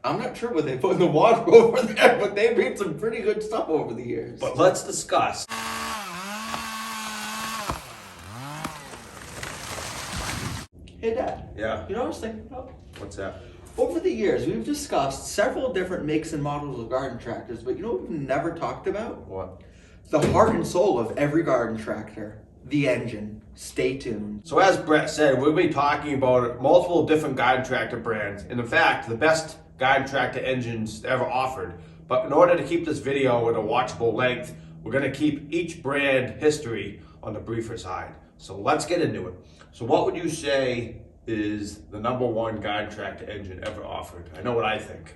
I'm not sure what they put in the water over there, but they made some pretty good stuff over the years. But let's discuss. Hey, Dad. Yeah. You know what I was thinking about? What's that? Over the years, we've discussed several different makes and models of garden tractors, but you know what we've never talked about? What? The heart and soul of every garden tractor, the engine. Stay tuned. So as Brett said, we'll be talking about multiple different garden tractor brands, and in fact, the best garden tractor engines ever offered. But in order to keep this video at a watchable length, we're going to keep each brand history on the briefer side. So let's get into it. So what would you say is the number one garden tractor engine ever offered? I know what I think.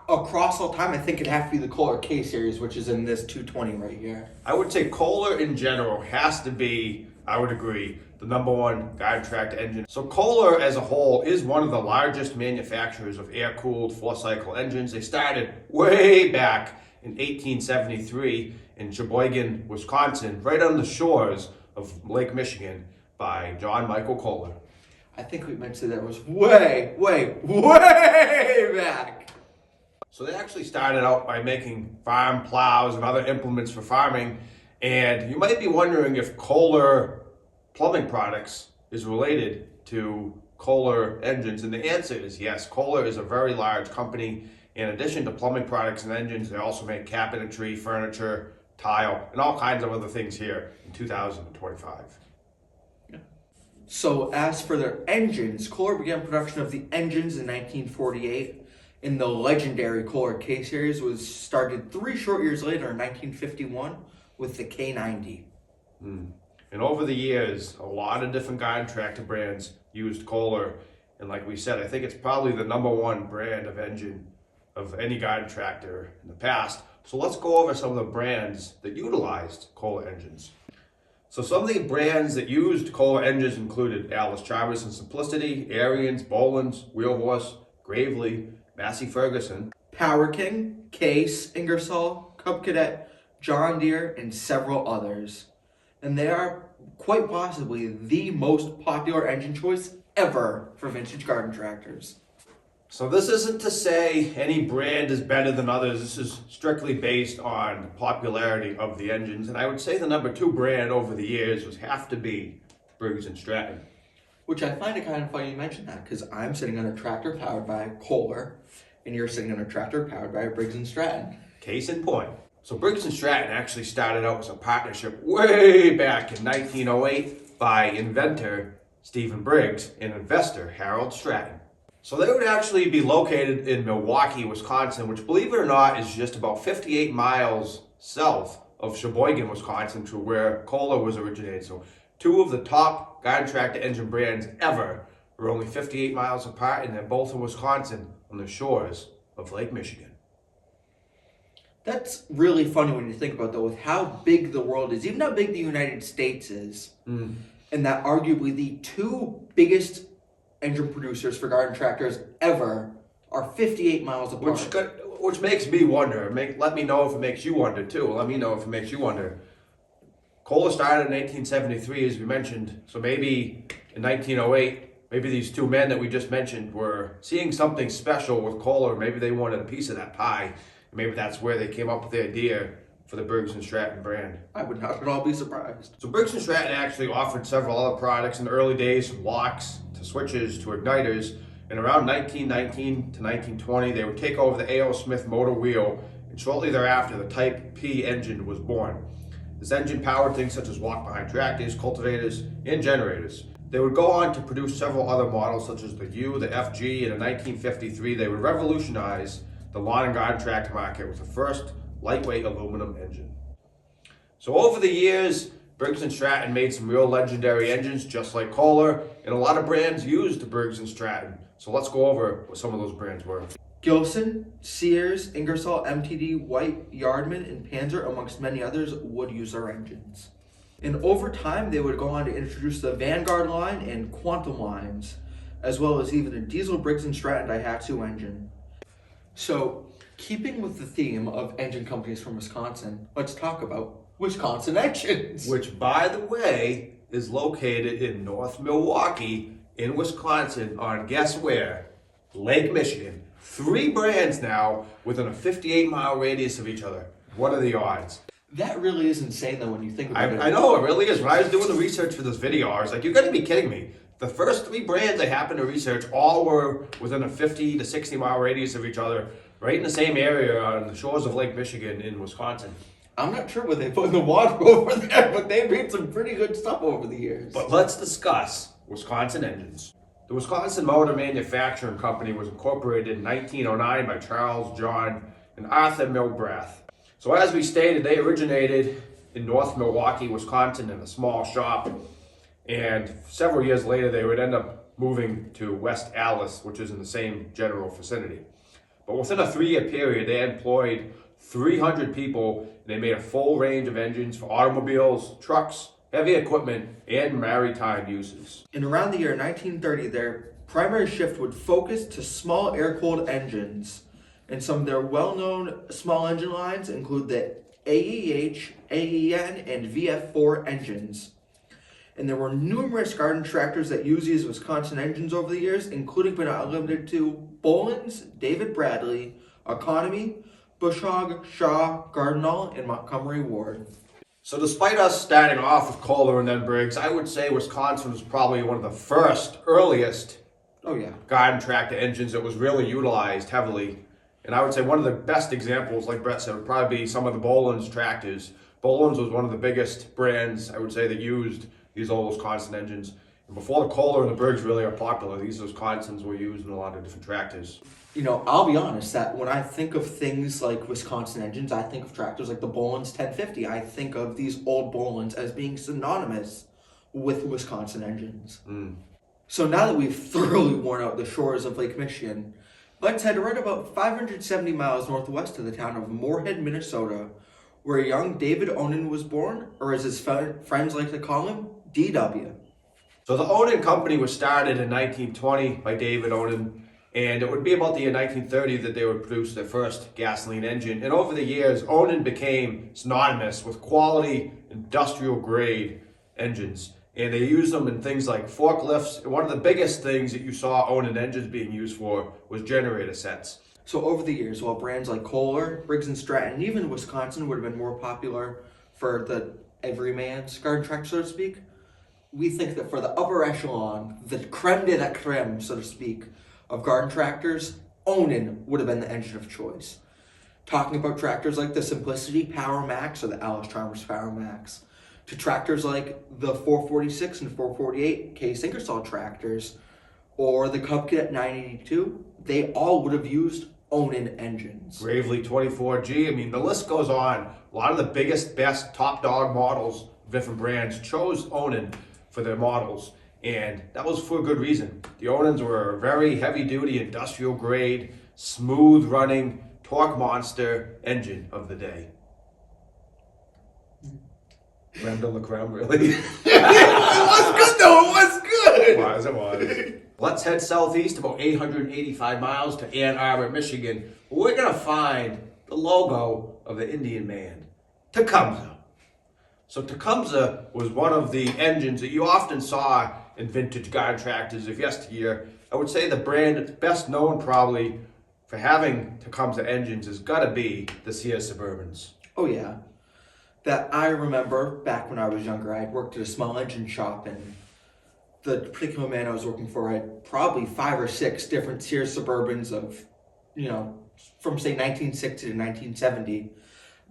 Across all time, I think it'd have to be the Kohler K series, which is in this 220 right here. I would say Kohler in general has to be, I would agree, the number one garden tractor engine. So Kohler as a whole is one of the largest manufacturers of air-cooled four-cycle engines. They started way back in 1873 in Sheboygan, Wisconsin, right on the shores of Lake Michigan by John Michael Kohler. I think we mentioned that was way back. So they actually started out by making farm plows and other implements for farming. And you might be wondering if Kohler Plumbing Products is related to Kohler engines. And the answer is yes. Kohler is a very large company. In addition to plumbing products and engines, they also make cabinetry, furniture, tile, and all kinds of other things here in 2025. So as for their engines, Kohler began production of the engines in 1948. And the legendary Kohler K series was started 3 short years later in 1951 with the K90. And over the years, a lot of different garden tractor brands used Kohler. And like we said, I think it's probably the number one brand of engine of any garden tractor in the past. So let's go over some of the brands that utilized Kohler engines. So some of the brands that used Kohler engines included Allis Chalmers and Simplicity, Ariens, Bollins, Wheelhorse, Gravely, Massey Ferguson, Power King, Case, Ingersoll, Cub Cadet, John Deere, and several others. And they are quite possibly the most popular engine choice ever for vintage garden tractors. So this isn't to say any brand is better than others. This is strictly based on popularity of the engines. And I would say the number 2 brand over the years would have to be Briggs & Stratton. Which I find it kind of funny you mention that, because I'm sitting on a tractor powered by Kohler, and you're sitting on a tractor powered by Briggs & Stratton. Case in point. So Briggs & Stratton actually started out as a partnership way back in 1908 by inventor Stephen Briggs and investor Harold Stratton. So they would actually be located in Milwaukee, Wisconsin, which, believe it or not, is just about 58 miles south of Sheboygan, Wisconsin, to where Kohler was originated. So 2 of the top garden tractor engine brands ever are only 58 miles apart, and they're both in Wisconsin on the shores of Lake Michigan. That's really funny when you think about that, with how big the world is, even how big the United States is, and that arguably the 2 biggest engine producers for garden tractors ever are 58 miles apart. Which makes me wonder. Let me know if it makes you wonder too. Let me know if it makes you wonder. Kohler started in 1873, as we mentioned. So maybe in 1908, maybe these 2 men that we just mentioned were seeing something special with Kohler. Maybe they wanted a piece of that pie. Maybe that's where they came up with the idea for the Briggs & Stratton brand. I would not at all be surprised. So Briggs & Stratton actually offered several other products in the early days, from locks to switches to igniters. And around 1919 to 1920, they would take over the A.O. Smith motor wheel, and shortly thereafter, the Type P engine was born. This engine powered things such as walk-behind tractors, cultivators, and generators. They would go on to produce several other models such as the U, the FG, and in 1953, they would revolutionize the lawn and garden tractor market with the first lightweight aluminum engine. So over the years, Briggs & Stratton made some real legendary engines just like Kohler, and a lot of brands used the Briggs & Stratton. So let's go over what some of those brands were. Gilson, Sears, Ingersoll, MTD, White, Yardman, and Panzer, amongst many others, would use their engines. And over time, they would go on to introduce the Vanguard line and Quantum lines, as well as even a diesel Briggs & Stratton Daihatsu engine. So, keeping with the theme of engine companies from Wisconsin, let's talk about Wisconsin Engines. Which, by the way, is located in North Milwaukee in Wisconsin on, guess where? Lake Michigan. 3 brands now within a 58-mile radius of each other. What are the odds? That really is insane, though, when you think about it. I know, it really is. When I was doing the research for this video, I was like, you're going to be kidding me. The first 3 brands I happened to research all were within a 50 to 60-mile radius of each other, right in the same area on the shores of Lake Michigan in Wisconsin. I'm not sure what they put in the water over there, but they made some pretty good stuff over the years. But let's discuss Wisconsin Engines. The Wisconsin Motor Manufacturing Company was incorporated in 1909 by Charles John and Arthur Milbrath. So as we stated, they originated in North Milwaukee, Wisconsin in a small shop, and several years later they would end up moving to West Allis, which is in the same general vicinity. But within a 3-year period, they employed 300 people, and they made a full range of engines for automobiles, trucks, heavy equipment, and maritime uses. In around the year 1930, their primary shift would focus to small air-cooled engines, and some of their well-known small engine lines include the AEH, AEN, and VF4 engines. And there were numerous garden tractors that used these Wisconsin engines over the years, including but not limited to Bohlins, David Bradley, Economy, Bush Hog, Shaw, Gardinal, and Montgomery Ward. So despite us starting off with Kohler and then Briggs, I would say Wisconsin was probably one of the earliest garden tractor engines that was really utilized heavily. And I would say one of the best examples, like Brett said, would probably be some of the Bohlins tractors. Bohlins was one of the biggest brands, I would say, that used these old Wisconsin engines. And before the Kohler and the Briggs really are popular, these Wisconsins were used in a lot of different tractors. You know, I'll be honest that when I think of things like Wisconsin engines, I think of tractors like the Bohlins 1050. I think of these old Bohlins as being synonymous with Wisconsin engines. So now that we've thoroughly worn out the shores of Lake Michigan, let's head right about 570 miles northwest of the town of Moorhead, Minnesota, where young David Onen was born, or as his friends like to call him, DW. So the Onen Company was started in 1920 by David Onen, and it would be about the year 1930 that they would produce their first gasoline engine. And over the years, Onen became synonymous with quality, industrial-grade engines. And they used them in things like forklifts. And one of the biggest things that you saw Onen engines being used for was generator sets. So over the years, while brands like Kohler, Briggs & Stratton, and even Wisconsin would have been more popular for the everyman's garden tractor, so to speak, we think that for the upper echelon, the creme de la creme, so to speak, of garden tractors, Onen would have been the engine of choice. Talking about tractors like the Simplicity Power Max or the Allis-Chalmers Power Max, to tractors like the 446 and 448 Case Ingersoll tractors, or the Cub Cadet 982, they all would have used Onen engines. Gravely 24G, I mean, the list goes on. A lot of the biggest, best, top dog models of different brands chose Onen for their models, and that was for a good reason. The Onens were a very heavy-duty, industrial-grade, smooth-running, torque monster engine of the day. Creme de la creme, really? It was good though, it was good! It was. Let's head southeast about 885 miles to Ann Arbor, Michigan, where we're going to find the logo of the Indian man, Tecumseh. So Tecumseh was one of the engines that you often saw in vintage garden tractors of yesteryear. I would say the brand that's best known probably for having Tecumseh engines has got to be the Sears Suburbans. Oh yeah. That I remember back when I was younger, I had worked at a small engine shop, and the particular man I was working for had probably 5 or 6 different Sears Suburbans of, from say 1960 to 1970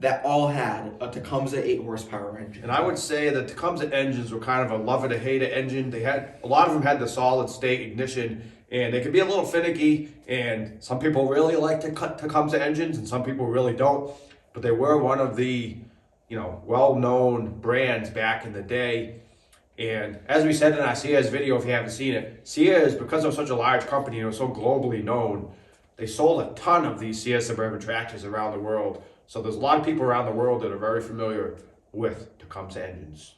that all had a Tecumseh 8 horsepower engine. And I would say that Tecumseh engines were kind of a love it or hate it engine. They had, a lot of them had the solid state ignition, and they could be a little finicky, and some people really like to cut Tecumseh engines and some people really don't, but they were one of the well-known brands back in the day. And as we said in our Sears video, if you haven't seen it, Sears, because of such a large company and it was so globally known, they sold a ton of these Sears Suburban tractors around the world. So there's a lot of people around the world that are very familiar with Tecumseh engines.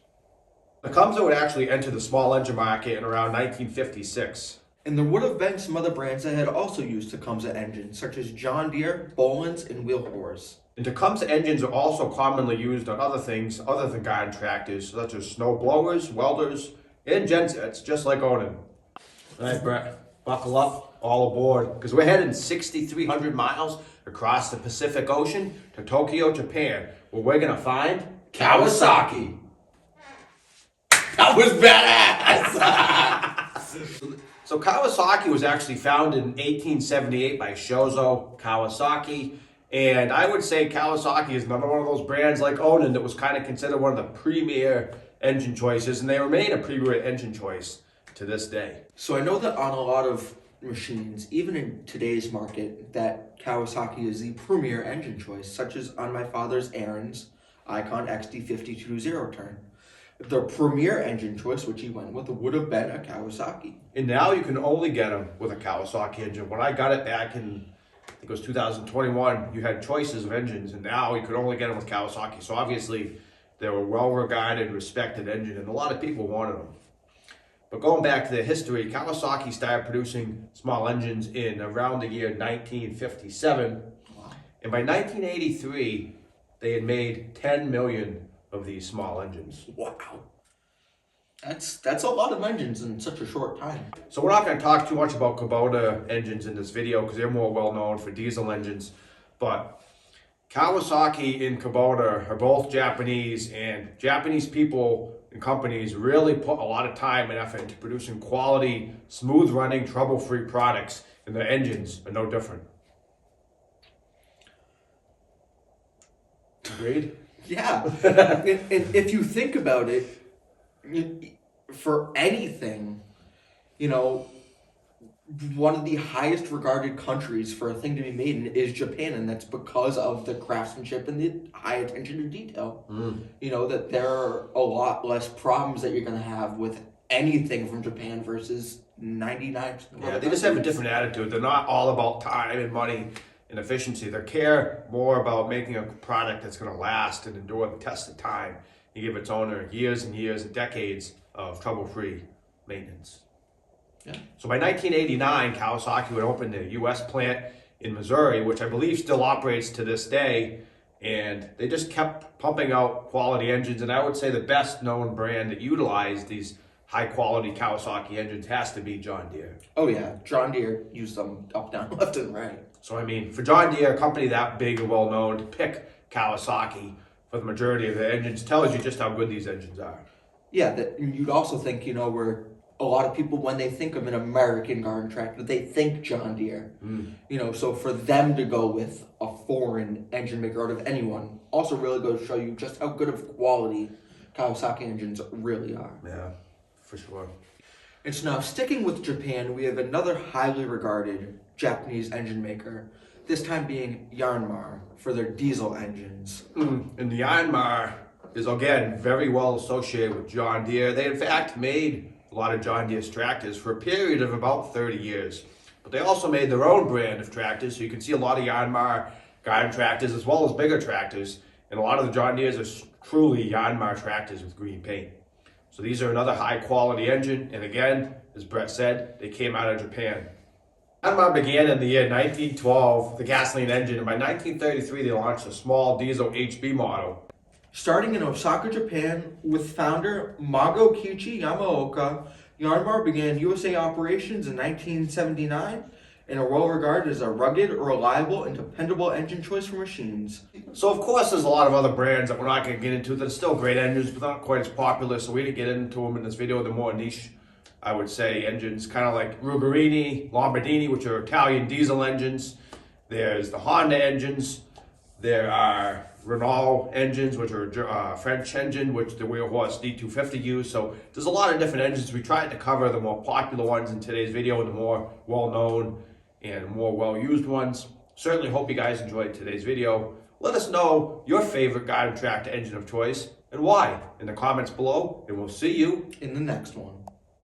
Tecumseh would actually enter the small engine market in around 1956. And there would have been some other brands that had also used Tecumseh engines, such as John Deere, Bohlins, and Wheelhorse. And Tecumseh engines are also commonly used on other things other than garden tractors, such as snow blowers, welders, and gensets, just like Onen. All right, Brett, buckle up. all aboard, because we're heading 6,300 miles across the Pacific Ocean to Tokyo, Japan, where we're gonna find Kawasaki. That was badass! So Kawasaki was actually founded in 1878 by Shozo Kawasaki. And I would say Kawasaki is another one of those brands like Onan that was kind of considered one of the premier engine choices, and they remain a premier engine choice to this day. So I know that on a lot of machines, even in today's market, that Kawasaki is the premier engine choice, such as on my father's Aaron's Icon XD52 zero turn. The premier engine choice, which he went with, would have been a Kawasaki. And now you can only get them with a Kawasaki engine. When I got it back in, I think it was 2021, you had choices of engines, and now you could only get them with Kawasaki. So obviously, they're a well-regarded, respected engine, and a lot of people wanted them. But going back to their history, Kawasaki started producing small engines in around the year 1957. Wow. And by 1983, they had made 10 million of these small engines. Wow. That's a lot of engines in such a short time. So we're not going to talk too much about Kubota engines in this video because they're more well known for diesel engines. But Kawasaki and Kubota are both Japanese, and Japanese people and companies really put a lot of time and effort into producing quality, smooth running, trouble-free products, and their engines are no different. Agreed? Yeah. and if you think about it, for anything, you know, one of the highest regarded countries for a thing to be made in is Japan, and that's because of the craftsmanship and the high attention to detail. You know, that there are a lot less problems that you're going to have with anything from Japan versus 99%. Yeah, they just have a different attitude. They're not all about time and money and efficiency. They care more about making a product that's going to last and endure the test of time and give its owner years and years and decades of trouble-free maintenance. Yeah. So by 1989, Kawasaki would open their U.S. plant in Missouri, which I believe still operates to this day, and they just kept pumping out quality engines. And I would say the best known brand that utilized these high-quality Kawasaki engines has to be John Deere. Oh yeah, John Deere used them up, down, left, and right. So I mean, for John Deere, a company that big and well known, to pick Kawasaki for the majority of their engines tells you just how good these engines are. Yeah, that you'd also think, you know, where a lot of people, when they think of an American garden tractor, they think John Deere. You know, so for them to go with a foreign engine maker out of anyone also really goes to show you just how good of quality Kawasaki engines really are. Yeah, for sure. And so now, sticking with Japan, we have another highly regarded Japanese engine maker, this time being Yanmar, for their diesel engines. And the Yanmar is, again, very well associated with John Deere. They, in fact, made a lot of John Deere's tractors for a period of about 30 years. But they also made their own brand of tractors, so you can see a lot of Yanmar garden tractors as well as bigger tractors. And a lot of the John Deere's are truly Yanmar tractors with green paint. So these are another high-quality engine, and again, as Brett said, they came out of Japan. Yanmar began in the year 1912, the gasoline engine, and by 1933 they launched a small diesel HB model. Starting in Osaka, Japan, with founder Mago Kichi Yamaoka, Yanmar began USA operations in 1979 and are well regarded as a rugged, reliable, and dependable engine choice for machines. So of course there's a lot of other brands that we're not going to get into that are still great engines, but not quite as popular, so we didn't get into them in this video. They're more niche, I would say, engines, kind of like Rugarini, Lombardini, which are Italian diesel engines. There's the Honda engines. There are Renault engines, which are a French engine, which the Wheelhorse D250 use. So there's a lot of different engines. We tried to cover the more popular ones in today's video and the more well-known and more well-used ones. Certainly hope you guys enjoyed today's video. Let us know your favorite garden tractor engine of choice and why in the comments below, and we'll see you In the next one.